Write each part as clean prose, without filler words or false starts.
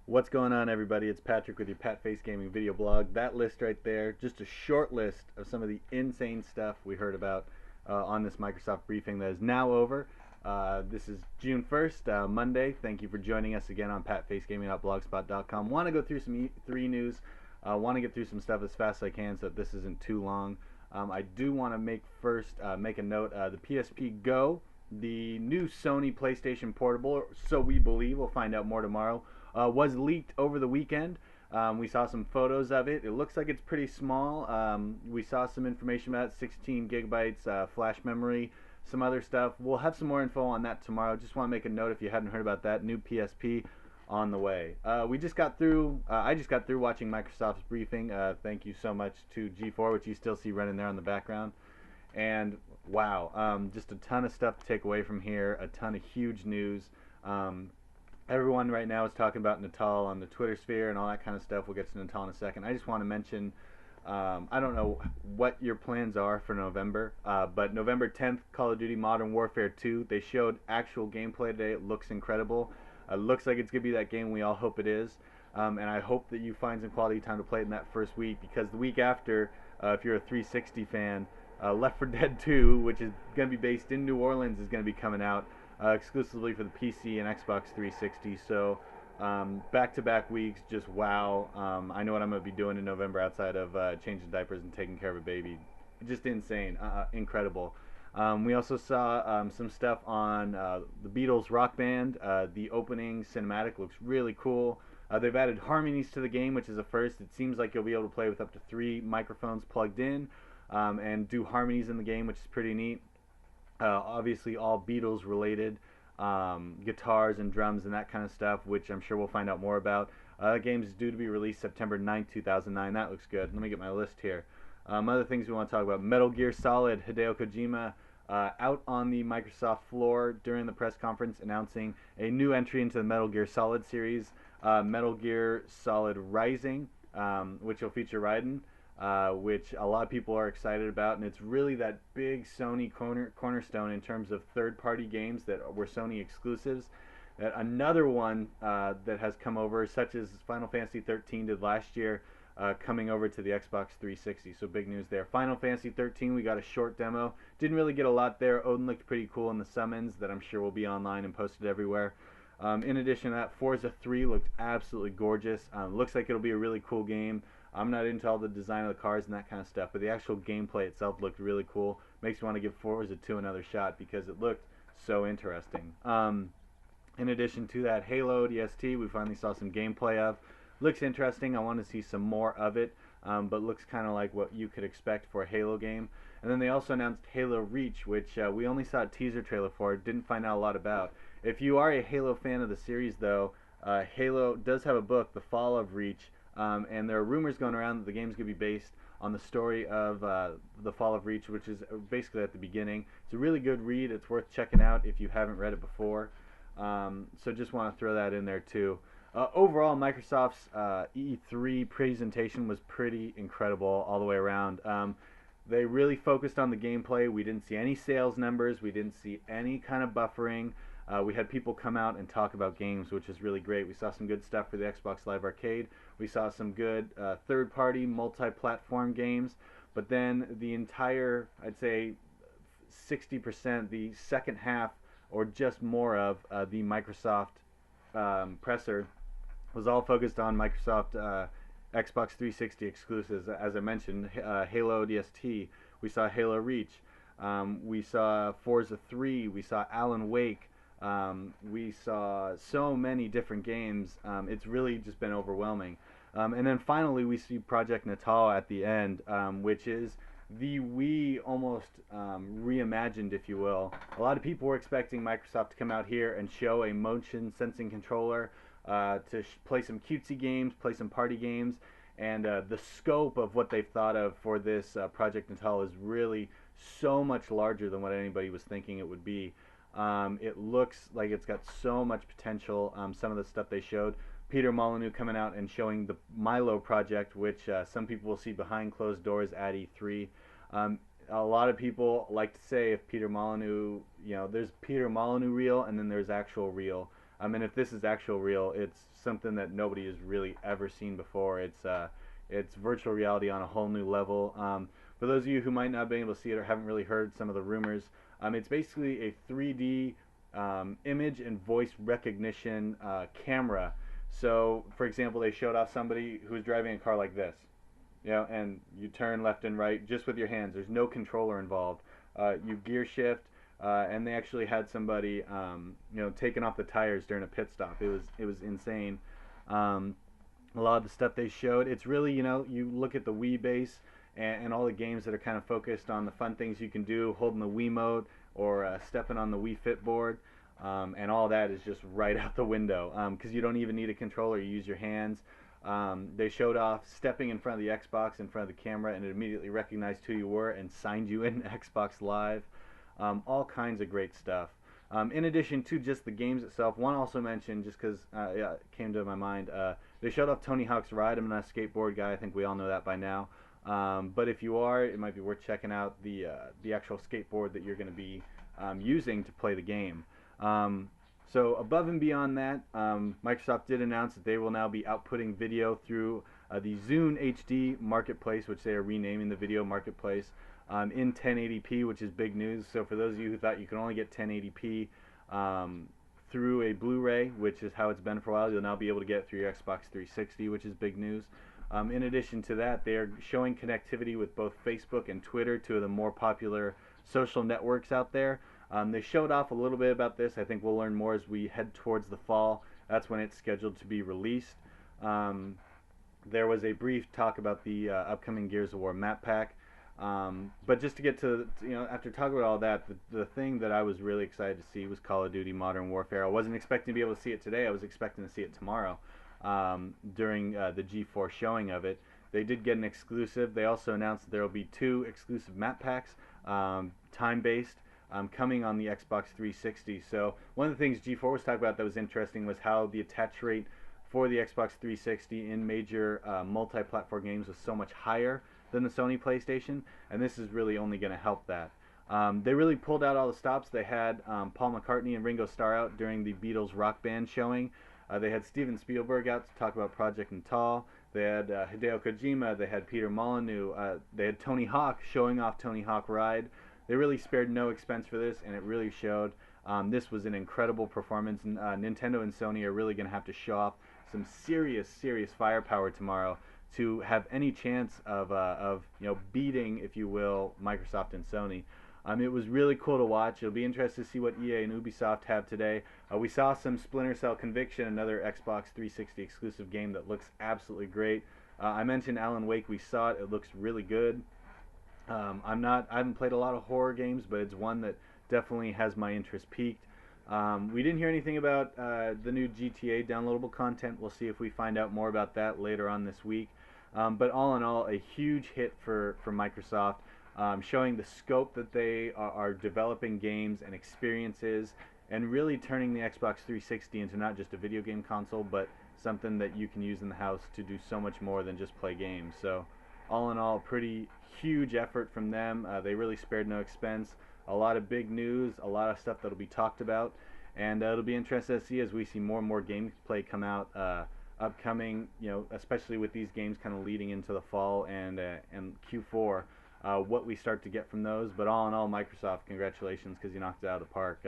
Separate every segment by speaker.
Speaker 1: What's going on, everybody? It's Patrick with your Patface Gaming video blog. That list right there, just a short list of some of the insane stuff we heard about on this Microsoft briefing that is now over. This is June 1st, Monday. Thank you for joining us again on patfacegaming.blogspot.com. Want to go through some E3 news. Want to get through some stuff as fast as I can so that this isn't too long. I do want to make a note. The PSP-Go, the new Sony PlayStation Portable, so we believe, we'll find out more tomorrow, was leaked over the weekend. We saw some photos of it. It looks like it's pretty small. We saw some information about it, 16 gigabytes flash memory, some other stuff. We'll have some more info on that tomorrow. Just want to make a note if you hadn't heard about that. New PSP on the way. I just got through watching Microsoft's briefing. Thank you so much to G4, which you still see running there on the background. And wow, just a ton of stuff to take away from here, a ton of huge news. Everyone right now is talking about Natal on the Twitter sphere and all that kind of stuff. We'll get to Natal in a second. I just want to mention, I don't know what your plans are for November, but November 10th, Call of Duty Modern Warfare 2, they showed actual gameplay today. It looks incredible. Looks like it's going to be that game we all hope it is. And I hope that you find some quality time to play it in that first week, because the week after, if you're a 360 fan, Left 4 Dead 2, which is going to be based in New Orleans, is going to be coming out exclusively for the PC and Xbox 360. So back-to-back weeks, just wow. I know what I'm going to be doing in November outside of changing diapers and taking care of a baby. Just insane, incredible. We also saw some stuff on the Beatles rock band. The opening cinematic looks really cool. They've added harmonies to the game, which is a first. It seems like you'll be able to play with up to 3 microphones plugged in and do harmonies in the game, which is pretty neat. Obviously all Beatles related, guitars and drums and that kind of stuff, which I'm sure we'll find out more about. The game is due to be released September 9th, 2009. That looks good. Let me get my list here. Other things we want to talk about: Metal Gear Solid, Hideo Kojima out on the Microsoft floor during the press conference announcing a new entry into the Metal Gear Solid series, Metal Gear Solid Rising, which will feature Raiden, which a lot of people are excited about, and it's really that big Sony cornerstone in terms of third-party games that were Sony exclusives. Another one that has come over, such as Final Fantasy 13 did last year, coming over to the Xbox 360. So big news there. Final Fantasy 13, we got a short demo. Didn't really get a lot there. Odin looked pretty cool in the summons that I'm sure will be online and posted everywhere. In addition to that, Forza 3 looked absolutely gorgeous. Looks like it'll be a really cool game. I'm not into all the design of the cars and that kind of stuff, but the actual gameplay itself looked really cool. Makes me want to give Forza 2 another shot because it looked so interesting. In addition to that, Halo DST, we finally saw some gameplay of. Looks interesting. I want to see some more of it, but looks kind of like what you could expect for a Halo game. And then they also announced Halo Reach, which we only saw a teaser trailer for, didn't find out a lot about. If you are a Halo fan of the series, though, Halo does have a book, The Fall of Reach, and there are rumors going around that the game's going to be based on the story of The Fall of Reach, which is basically at the beginning. It's a really good read. It's worth checking out if you haven't read it before. So just want to throw that in there, too. Overall, Microsoft's E3 presentation was pretty incredible all the way around. They really focused on the gameplay. We didn't see any sales numbers. We didn't see any kind of buffering. We had people come out and talk about games, which is really great. We saw some good stuff for the Xbox Live Arcade. We saw some good third-party multi-platform games. But then the entire, I'd say 60%, the second half or just more of the Microsoft presser was all focused on Microsoft Xbox 360 exclusives. As I mentioned, Halo DST, we saw Halo Reach, we saw Forza 3, we saw Alan Wake, we saw so many different games. It's really just been overwhelming. And then finally we see Project Natal at the end, which is the Wii almost reimagined, if you will. A lot of people were expecting Microsoft to come out here and show a motion sensing controller to play some cutesy games, play some party games, and the scope of what they've thought of for this Project Natal is really so much larger than what anybody was thinking it would be. It looks like it's got so much potential. Some of the stuff they showed, Peter Molyneux coming out and showing the Milo project, which some people will see behind closed doors at E3. A lot of people like to say if Peter Molyneux, there's Peter Molyneux real and then there's actual real. And if this is actual real, it's something that nobody has really ever seen before. It's virtual reality on a whole new level. For those of you who might not have been able to see it or haven't really heard some of the rumors, it's basically a 3D image and voice recognition camera. So, for example, they showed off somebody who's driving a car like this, and you turn left and right just with your hands. There's no controller involved. You gear shift, and they actually had somebody, taking off the tires during a pit stop. It was insane. A lot of the stuff they showed, it's really, you look at the Wii base and all the games that are kind of focused on the fun things you can do, holding the Wiimote or stepping on the Wii Fit board, and all that is just right out the window because you don't even need a controller. You use your hands. They showed off stepping in front of the Xbox, in front of the camera, and it immediately recognized who you were and signed you in Xbox Live. All kinds of great stuff. In addition to just the games itself, one also mentioned, just because it came to my mind, they showed off Tony Hawk's Ride. I'm not a skateboard guy. I think we all know that by now. But if you are, it might be worth checking out the actual skateboard that you're going to be using to play the game. So above and beyond that, Microsoft did announce that they will now be outputting video through the Zune HD Marketplace, which they are renaming the video marketplace, in 1080p, which is big news. So for those of you who thought you could only get 1080p through a Blu-ray, which is how it's been for a while, you'll now be able to get it through your Xbox 360, which is big news. In addition to that, they are showing connectivity with both Facebook and Twitter, two of the more popular social networks out there. They showed off a little bit about this. I think we'll learn more as we head towards the fall. That's when it's scheduled to be released. There was a brief talk about the upcoming Gears of War map pack. But just to get to, after talking about all that, the thing that I was really excited to see was Call of Duty Modern Warfare. I wasn't expecting to be able to see it today. I was expecting to see it tomorrow during the G4 showing of it. They did get an exclusive. They also announced that there will be 2 exclusive map packs, time-based, coming on the Xbox 360. So one of the things G4 was talking about that was interesting was how the attach rate for the Xbox 360 in major multi-platform games was so much higher than the Sony PlayStation, and this is really only going to help that. They really pulled out all the stops. They had Paul McCartney and Ringo Starr out during the Beatles Rock Band showing. They had Steven Spielberg out to talk about Project Natal. They had Hideo Kojima. They had Peter Molyneux. They had Tony Hawk showing off Tony Hawk Ride. They really spared no expense for this, and it really showed. This was an incredible performance. Nintendo and Sony are really going to have to show off some serious firepower tomorrow to have any chance of beating, if you will, Microsoft and Sony. It was really cool to watch. It'll be interesting to see what EA and Ubisoft have today. We saw some Splinter Cell Conviction, another Xbox 360 exclusive game that looks absolutely great. I mentioned Alan Wake. We saw it. It looks really good. I haven't played a lot of horror games, but it's one that definitely has my interest peaked. We didn't hear anything about the new GTA downloadable content. We'll see if we find out more about that later on this week. But all in all, a huge hit for Microsoft, showing the scope that they are developing games and experiences, and really turning the Xbox 360 into not just a video game console, but something that you can use in the house to do so much more than just play games. So all in all, pretty huge effort from them. They really spared no expense. A lot of big news, a lot of stuff that'll be talked about, and it'll be interesting to see as we see more and more gameplay come out upcoming, especially with these games kind of leading into the fall and Q4, what we start to get from those. But all in all, Microsoft, congratulations, because you knocked it out of the park.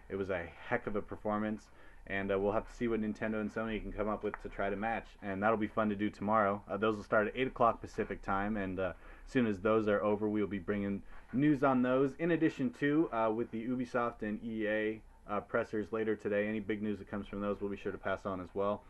Speaker 1: It was a heck of a performance, and we'll have to see what Nintendo and Sony can come up with to try to match, and that'll be fun to do tomorrow. Those will start at 8 o'clock Pacific time, and as soon as those are over, we'll be bringing news on those. In addition to, with the Ubisoft and EA pressers later today, any big news that comes from those we'll be sure to pass on as well.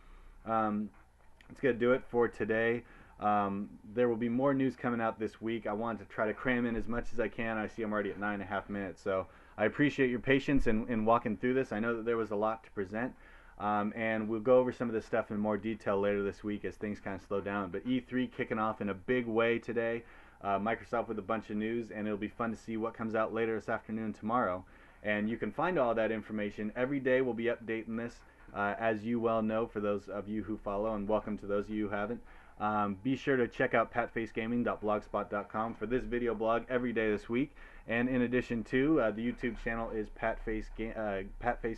Speaker 1: That's going to do it for today. There will be more news coming out this week. I wanted to try to cram in as much as I can. I see I'm already at 9.5 minutes, so I appreciate your patience in walking through this. I know that there was a lot to present, and we'll go over some of this stuff in more detail later this week as things kind of slow down. But E3 kicking off in a big way today. Microsoft with a bunch of news, and it'll be fun to see what comes out later this afternoon and tomorrow. And you can find all that information. Every day we'll be updating this, as you well know, for those of you who follow, and welcome to those of you who haven't. Be sure to check out patfacegaming.blogspot.com for this video blog every day this week. And in addition to, the YouTube channel is Patface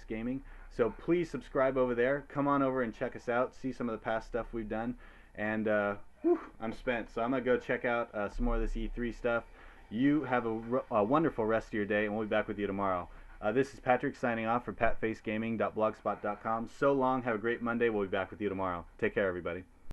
Speaker 1: Gaming. So please subscribe over there. Come on over and check us out. See some of the past stuff we've done. And I'm spent, so I'm going to go check out some more of this E3 stuff. You have a wonderful rest of your day, and we'll be back with you tomorrow. This is Patrick signing off for patfacegaming.blogspot.com. So long. Have a great Monday. We'll be back with you tomorrow. Take care, everybody.